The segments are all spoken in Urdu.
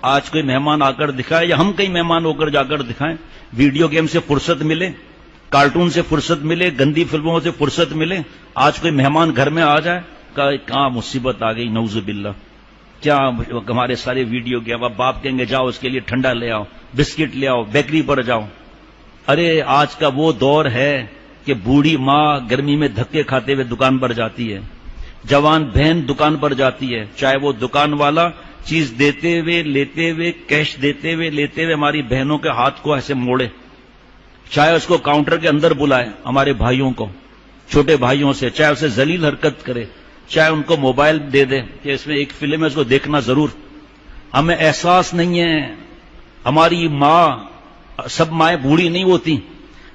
آج کوئی مہمان آ کر دکھائے یا ہم کئی مہمان ہو کر جا کر دکھائیں. ویڈیو گیم سے فرصت ملے, کارٹون سے فرصت ملے, گندی فلموں سے فرصت ملے, آج کوئی مہمان گھر میں آ جائے کہاں مصیبت آ گئی, نعوذ باللہ. کیا ہمارے سارے ویڈیو گیم. اب باپ کہیں گے جاؤ اس کے لیے ٹھنڈا لے آؤ, بسکٹ لے آؤ, بیکری پر جاؤ. ارے آج کا وہ دور ہے کہ بوڑھی ماں گرمی میں دھکے کھاتے ہوئے دکان پر جاتی ہے, جوان بہن دکان پر جاتی ہے, چاہے وہ دکان والا چیز دیتے ہوئے لیتے ہوئے, کیش دیتے ہوئے لیتے ہوئے ہماری بہنوں کے ہاتھ کو ایسے موڑے, چاہے اس کو کاؤنٹر کے اندر بلائے ہمارے بھائیوں کو, چھوٹے بھائیوں سے, چاہے اسے ذلیل حرکت کرے, چاہے ان کو موبائل دے دے کہ اس میں ایک فلم ہے اس کو دیکھنا ضرور. ہمیں احساس نہیں ہے. ہماری ماں, سب مائیں بوڑھی نہیں ہوتی,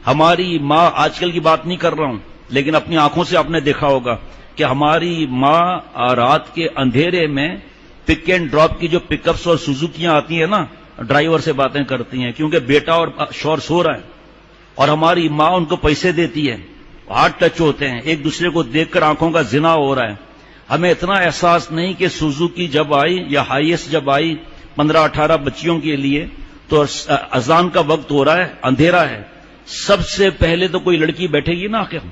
ہماری ماں, آج کل کی بات نہیں کر رہا ہوں لیکن اپنی آنکھوں سے آپ نے دیکھا ہوگا کہ ہماری ماں رات کے اندھیرے میں پک اینڈ ڈراپ کی جو پک اپس اور سوزوکیاں آتی ہیں نا, ڈرائیور سے باتیں کرتی ہیں کیونکہ بیٹا اور شوہر سو رہا ہے, اور ہماری ماں ان کو پیسے دیتی ہے, ہاتھ ٹچ ہوتے ہیں, ایک دوسرے کو دیکھ کر آنکھوں کا زنا ہو رہا ہے. ہمیں اتنا احساس نہیں کہ سوزوکی جب آئی یا ہائیس جب آئی 15-18 بچیوں کے لیے تو اذان کا وقت ہو رہا ہے, اندھیرا ہے, سب سے پہلے تو کوئی لڑکی بیٹھے گی نا آخر.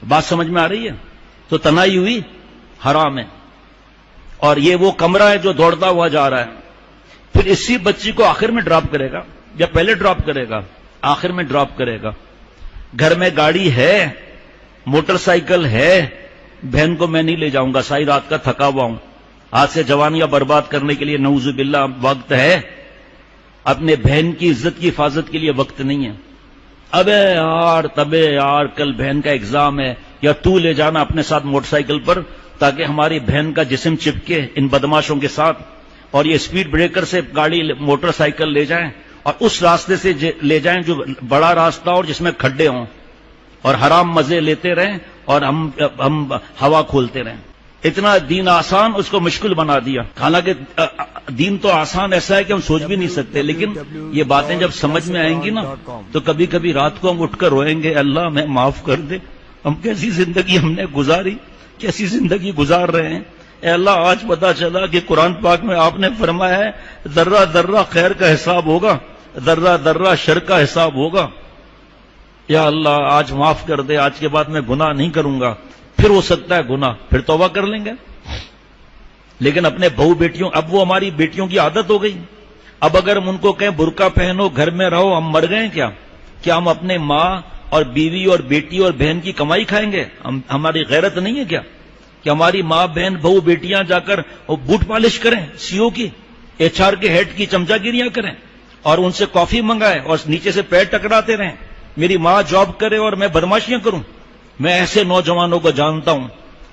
بات سمجھ میں آ رہی ہے؟ تو تنہائی ہوئی, حرام ہے. اور یہ وہ کمرہ ہے جو دوڑتا ہوا جا رہا ہے. پھر اسی بچی کو آخر میں ڈراپ کرے گا یا پہلے ڈراپ کرے گا؟ آخر میں ڈراپ کرے گا. گھر میں گاڑی ہے, موٹر سائیکل ہے, بہن کو میں نہیں لے جاؤں گا, ساری رات کا تھکا ہوا ہوں, آج سے جوانیاں برباد کرنے کے لیے نعوذ باللہ وقت ہے, اپنے بہن کی عزت کی حفاظت کے لیے وقت نہیں ہے. ابے یار تبے یار کل بہن کا ایگزام ہے, یا تو لے جانا اپنے ساتھ موٹر سائیکل پر تاکہ ہماری بہن کا جسم چپکے ان بدماشوں کے ساتھ, اور یہ اسپیڈ بریکر سے گاڑی موٹر سائیکل لے جائیں اور اس راستے سے لے جائیں جو بڑا راستہ اور جس میں کھڈے ہوں, اور حرام مزے لیتے رہیں اور ہم ہوا کھولتے رہیں. اتنا دین آسان, اس کو مشکل بنا دیا. حالانکہ دین تو آسان ایسا ہے کہ ہم سوچ بھی نہیں سکتے, لیکن یہ باتیں جب سمجھ میں آئیں گی نا تو کبھی کبھی رات کو ہم اٹھ کر روئیں گے, اللہ ہمیں معاف کر دے, ہم کیسی زندگی ہم نے گزاری, کیسی زندگی گزار رہے ہیں. اے اللہ آج پتا چلا کہ قرآن پاک میں آپ نے فرمایا ہے ذرہ ذرہ خیر کا حساب ہوگا, ذرہ ذرہ شر کا حساب ہوگا. یا اللہ آج معاف کر دے, آج کے بعد میں گناہ نہیں کروں گا. پھر ہو سکتا ہے گناہ, پھر توبہ کر لیں گے. لیکن اپنے بہو بیٹیوں, اب وہ ہماری بیٹیوں کی عادت ہو گئی. اب اگر ہم ان کو کہیں برقع پہنو گھر میں رہو, ہم مر گئے کیا؟ کیا ہم اپنے ماں اور بیوی اور بیٹی اور بہن کی کمائی کھائیں گے؟ ہماری غیرت نہیں ہے کیا کہ ہماری ماں بہن بہو بیٹیاں جا کر بوٹ پالش کریں, CEO کی, HR کے ہیڈ کی چمچا گیریاں کریں اور ان سے کافی منگائیں اور نیچے سے پیر ٹکراتے رہیں؟ میری ماں جاب کرے اور میں بدماشیاں کروں؟ میں ایسے نوجوانوں کو جانتا ہوں,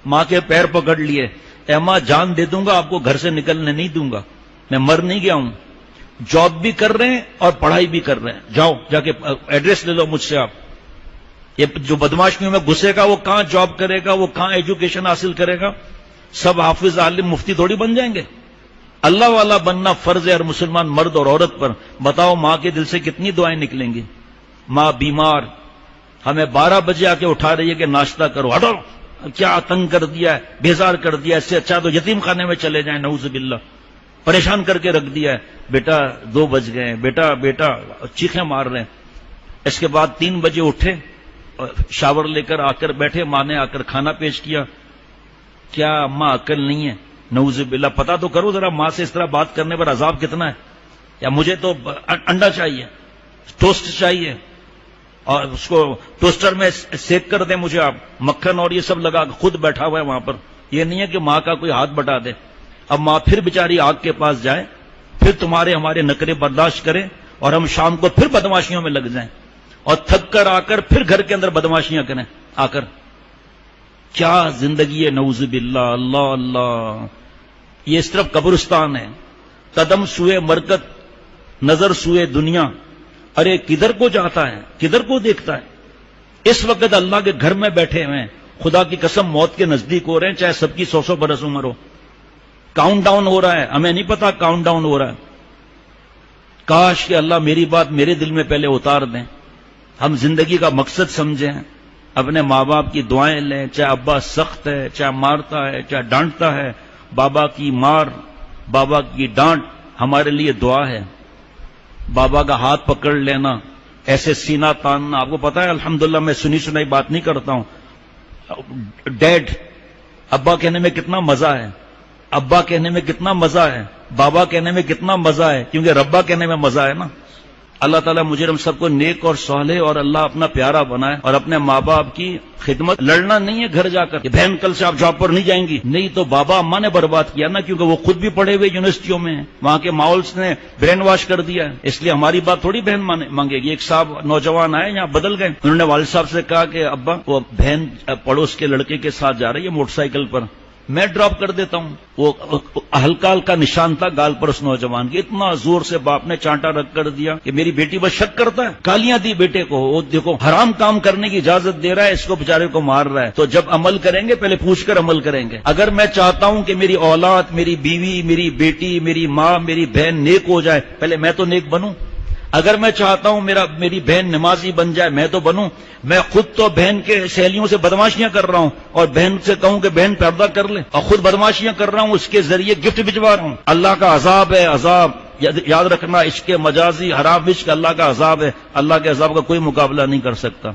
ماں کے پیر پکڑ لیے, اے ماں جان دے دوں گا, آپ کو گھر سے نکلنے نہیں دوں گا, میں مر نہیں گیا ہوں. جاب بھی کر رہے ہیں اور پڑھائی بھی کر رہے ہیں, جاؤ جا کے ایڈریس لے لو مجھ سے آپ. یہ جو بدماشیوں میں گھسے گا وہ کہاں جاب کرے گا, وہ کہاں ایجوکیشن حاصل کرے گا؟ سب حافظ عالم مفتی تھوڑی بن جائیں گے. اللہ والا بننا فرض ہے ہر مسلمان مرد اور عورت پر. بتاؤ ماں کے دل سے کتنی دعائیں نکلیں گی؟ ماں بیمار, ہمیں 12 بجے آ کے اٹھا رہی ہے کہ ناشتہ کرو, ہٹو, کیا تنگ کر دیا ہے, بیزار کر دیا ہے, اس سے اچھا تو یتیم خانے میں چلے جائیں, نعوذ باللہ. پریشان کر کے رکھ دیا ہے, بیٹا 2 بج گئے, بیٹا بیٹا چیخیں مار رہے ہیں. اس کے بعد 3 بجے اٹھے, شاور لے کر آ کر بیٹھے, ماں نے آ کر کھانا پیش کیا. کیا ماں عقل نہیں ہے؟ نعوذ باللہ. پتا تو کرو ذرا, ماں سے اس طرح بات کرنے پر عذاب کتنا ہے. یا مجھے تو انڈا چاہیے, ٹوسٹ چاہیے, اور اس کو ٹوسٹر میں سیک کر دیں مجھے آپ, مکھن اور یہ سب لگا, خود بیٹھا ہوا ہے وہاں پر. یہ نہیں ہے کہ ماں کا کوئی ہاتھ بٹا دے. اب ماں پھر بیچاری آگ کے پاس جائے, پھر تمہارے ہمارے نخرے برداشت کریں, اور ہم شام کو پھر بدماشیوں میں لگ جائیں, اور تھک کر آ کر پھر گھر کے اندر بدماشیاں کریں آ کر. کیا زندگی ہے, نعوذ باللہ. اللہ اللہ. یہ اس طرف قبرستان ہے, قدم سوئے مرکت, نظر سوئے دنیا. ارے کدھر کو جاتا ہے, کدھر کو دیکھتا ہے؟ اس وقت اللہ کے گھر میں بیٹھے ہوئے ہیں, خدا کی قسم موت کے نزدیک ہو رہے ہیں, چاہے سب کی 100 برس عمر ہو. کاؤنٹ ڈاؤن ہو رہا ہے, ہمیں نہیں پتا کاؤنٹ ڈاؤن ہو رہا ہے. کاش کہ اللہ میری بات میرے دل میں پہلے اتار دیں, ہم زندگی کا مقصد سمجھیں, اپنے ماں باپ کی دعائیں لیں, چاہے ابا سخت ہے, چاہے مارتا ہے, چاہے ڈانٹتا ہے, بابا کی مار, بابا کی ڈانٹ ہمارے لیے دعا ہے، بابا کا ہاتھ پکڑ لینا، ایسے سینہ تاننا. آپ کو پتا ہے الحمدللہ میں سنی سنائی بات نہیں کرتا ہوں. ڈیڈ، ابا کہنے میں کتنا مزہ ہے، ابا کہنے میں کتنا مزہ ہے، بابا کہنے میں کتنا مزہ ہے، کیونکہ ربا کہنے میں مزہ ہے نا. اللہ تعالیٰ مجھے ہم سب کو نیک اور صالح اور اللہ اپنا پیارا بنائے، اور اپنے ماں باپ کی خدمت. لڑنا نہیں ہے گھر جا کر کہ بہن کل سے آپ جاب پر نہیں جائیں گی، نہیں تو بابا اماں نے برباد کیا نا، کیونکہ وہ خود بھی پڑھے ہوئے یونیورسٹیوں میں ہیں، وہاں کے ماحولس نے برین واش کر دیا ہے، اس لیے ہماری بات تھوڑی بہن مانگے گی. ایک صاحب نوجوان آئے یہاں بدل گئے، انہوں نے والد صاحب سے کہا کہ ابا وہ بہن پڑوس کے لڑکے کے ساتھ جا رہی ہے موٹر سائیکل پر، میں ڈراپ کر دیتا ہوں. وہ ہلکا ہلکا نشان تھا گال پر اس نوجوان کی، اتنا زور سے باپ نے چانٹا رکھ کر دیا کہ میری بیٹی بس شک کرتا ہے. گالیاں دی بیٹے کو، وہ دیکھو حرام کام کرنے کی اجازت دے رہا ہے، اس کو بیچارے کو مار رہا ہے. تو جب عمل کریں گے پہلے پوچھ کر عمل کریں گے. اگر میں چاہتا ہوں کہ میری اولاد، میری بیوی، میری بیٹی، میری ماں، میری بہن نیک ہو جائے، پہلے میں تو نیک بنوں. اگر میں چاہتا ہوں میری بہن نمازی بن جائے، میں تو بنوں. میں خود تو بہن کے سہیلیوں سے بدماشیاں کر رہا ہوں، اور بہن سے کہوں کہ بہن پردہ کر لے، اور خود بدماشیاں کر رہا ہوں، اس کے ذریعے گفٹ بھجوا رہا ہوں. اللہ کا عذاب ہے، عذاب یاد رکھنا. عشق مجازی حرام عشق اللہ کا عذاب ہے، اللہ کے عذاب کا کوئی مقابلہ نہیں کر سکتا.